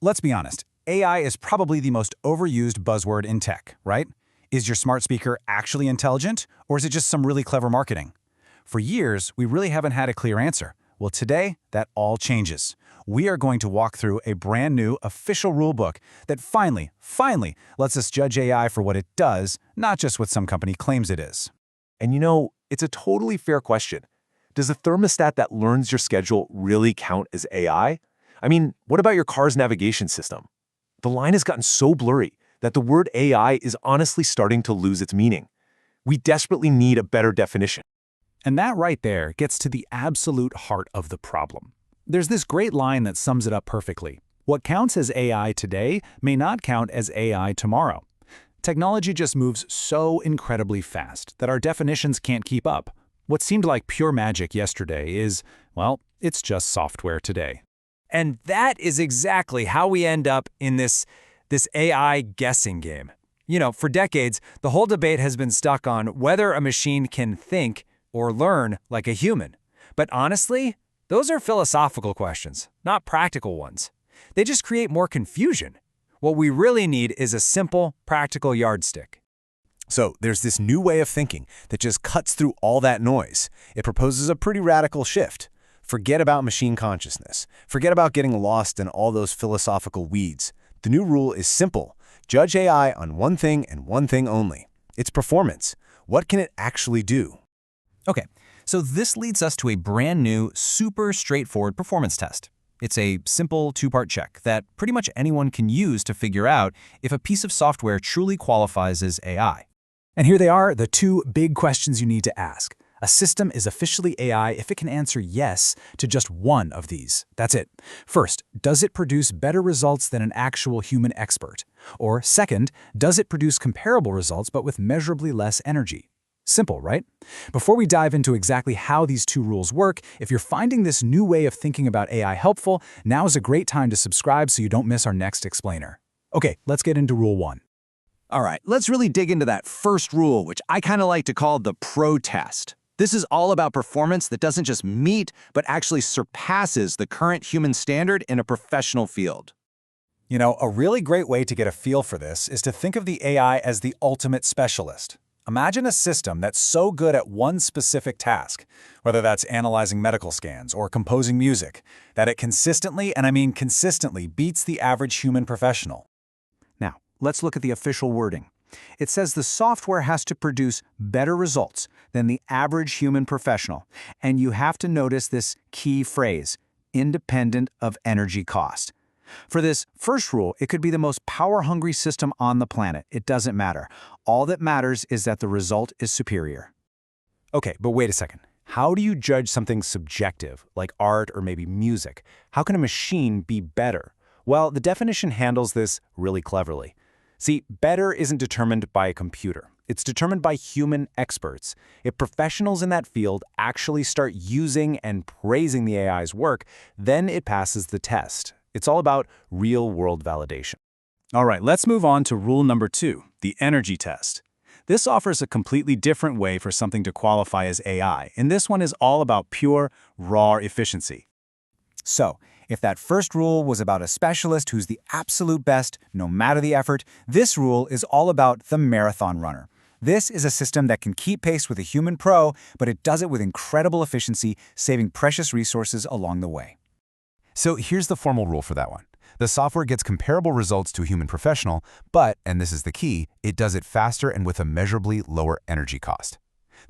let's be honest. AI is probably the most overused buzzword in tech, right? Is your smart speaker actually intelligent, or is it just some really clever marketing? For years, we really haven't had a clear answer. Well, today, that all changes. We are going to walk through a brand new official rulebook that finally lets us judge AI for what it does, not just what some company claims it is. And it's a totally fair question. Does a thermostat that learns your schedule really count as AI? I mean, what about your car's navigation system? The line has gotten so blurry that the word AI is honestly starting to lose its meaning. We desperately need a better definition. And that right there gets to the absolute heart of the problem. There's this great line that sums it up perfectly. What counts as AI today may not count as AI tomorrow. Technology just moves so incredibly fast that our definitions can't keep up. What seemed like pure magic yesterday is, well, it's just software today. And that is exactly how we end up in this AI guessing game. For decades, the whole debate has been stuck on whether a machine can think or learn like a human. But honestly, those are philosophical questions, not practical ones. They just create more confusion. What we really need is a simple, practical yardstick. So there's this new way of thinking that just cuts through all that noise. It proposes a pretty radical shift. Forget about machine consciousness. Forget about getting lost in all those philosophical weeds. The new rule is simple. Judge AI on one thing and one thing only. Its performance. What can it actually do? Okay, so this leads us to a brand new, super straightforward performance test. It's a simple two-part check that pretty much anyone can use to figure out if a piece of software truly qualifies as AI. And here they are, the two big questions you need to ask. A system is officially AI if it can answer yes to just one of these. That's it. First, does it produce better results than an actual human expert? Or second, does it produce comparable results but with measurably less energy? Simple, right? Before we dive into exactly how these two rules work, if you're finding this new way of thinking about AI helpful, now is a great time to subscribe so you don't miss our next explainer. Okay, let's get into Rule 1. All right, let's really dig into that first rule, which I kind of like to call the pro test. This is all about performance that doesn't just meet, but actually surpasses the current human standard in a professional field. A really great way to get a feel for this is to think of the AI as the ultimate specialist. Imagine a system that's so good at one specific task, whether that's analyzing medical scans or composing music, that it consistently, and I mean consistently, beats the average human professional. Now, let's look at the official wording. It says the software has to produce better results than the average human professional, and you have to notice this key phrase, independent of energy cost. For this first rule, it could be the most power-hungry system on the planet. It doesn't matter. All that matters is that the result is superior. Okay, but wait a second. How do you judge something subjective, like art or maybe music? How can a machine be better? Well, the definition handles this really cleverly. See, better isn't determined by a computer. It's determined by human experts. If professionals in that field actually start using and praising the AI's work, then it passes the test. It's all about real-world validation. All right, let's move on to rule number 2, the energy test. This offers a completely different way for something to qualify as AI, and this one is all about pure, raw efficiency. So, if that first rule was about a specialist who's the absolute best, no matter the effort, this rule is all about the marathon runner. This is a system that can keep pace with a human pro, but it does it with incredible efficiency, saving precious resources along the way. So here's the formal rule for that one. The software gets comparable results to a human professional, but, and this is the key, it does it faster and with a measurably lower energy cost.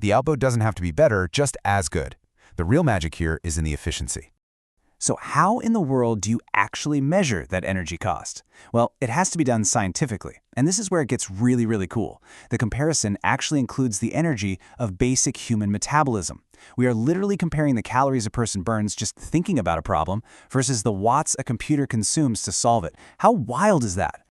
The output doesn't have to be better, just as good. The real magic here is in the efficiency. So how in the world do you actually measure that energy cost? Well, it has to be done scientifically, and this is where it gets really, really cool. The comparison actually includes the energy of basic human metabolism. We are literally comparing the calories a person burns just thinking about a problem versus the watts a computer consumes to solve it. How wild is that?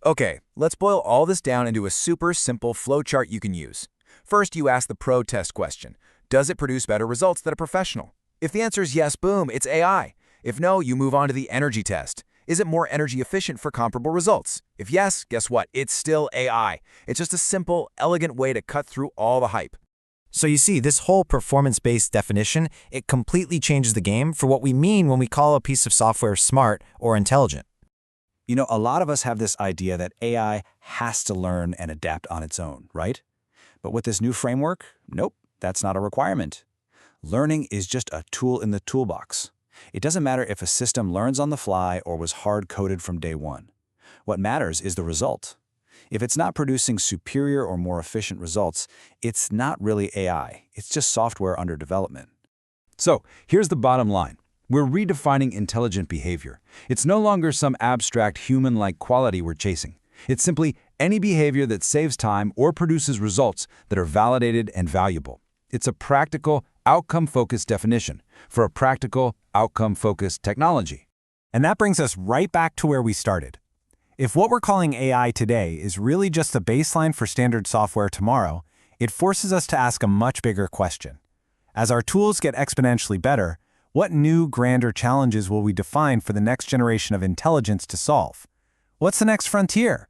Okay, let's boil all this down into a super simple flowchart you can use. First, you ask the pro test question. Does it produce better results than a professional? If the answer is yes, boom, it's AI. If no, you move on to the energy test. Is it more energy efficient for comparable results? If yes, guess what? It's still AI. It's just a simple, elegant way to cut through all the hype. So you see, this whole performance-based definition, it completely changes the game for what we mean when we call a piece of software smart or intelligent. You know, a lot of us have this idea that AI has to learn and adapt on its own, right? But with this new framework, nope, that's not a requirement. Learning is just a tool in the toolbox. It doesn't matter if a system learns on the fly or was hard-coded from day one. What matters is the result. If it's not producing superior or more efficient results, it's not really AI. It's just software under development. So, here's the bottom line. We're redefining intelligent behavior. It's no longer some abstract human-like quality we're chasing. It's simply any behavior that saves time or produces results that are validated and valuable. It's a practical, outcome-focused definition for a practical, outcome-focused technology. And that brings us right back to where we started. If what we're calling AI today is really just the baseline for standard software tomorrow, it forces us to ask a much bigger question. As our tools get exponentially better, what new, grander challenges will we define for the next generation of intelligence to solve? What's the next frontier?